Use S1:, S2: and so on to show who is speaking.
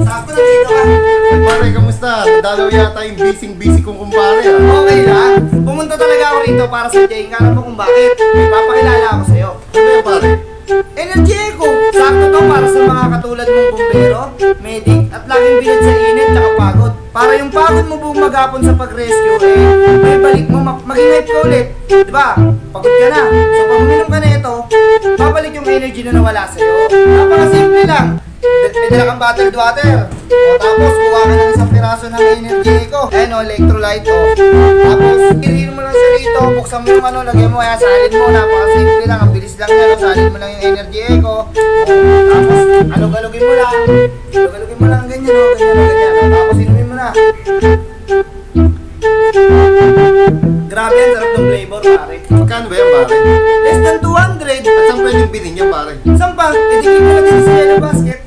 S1: Sakto na dito ka.
S2: Pare, kamusta? Nadalaw yata yung busy kong kumpare ah.
S1: Okay lang. Pumunta talaga ako rito para sa Jay. Alam mo kung bakit. May papakilala ako sa'yo.
S2: Ano yan pare?
S1: Energy Eco. Sakto to para sa mga katulad mong bumbero, medic, at laging bilad sa init at pagod. Para yung pagod mo buong maghapon sa pag-rescue, may balik mo, maging hype ka ulit. Diba? Pagod ka na. So pag uminom ka na ito, babalik yung energy na nawala sa'yo. Napakasimple lang. Pwede kang bottled water. O tapos, kuha ka ng isang piraso ng Energy Eco. Ayan o, electrolyte o. Tapos, kirihin mo lang siya rito. Buksan mo yung lagyan mo. Kaya salin mo. Napakasimple lang. Ang bilis lang yan. Salin mo lang yung Energy Eco. Tapos, alog-alogin mo lang. Alog-alogin mo lang ganyan o. Ganyan. Tapos, inumin mo na. Grabe yan. Sarap ng flavor, pare.
S2: Magkano ba yan pare?
S1: Less than 200.
S2: At saan pwedeng bilhin yan pare?
S1: Saan pa? Itigil mo na din sa yellow basket.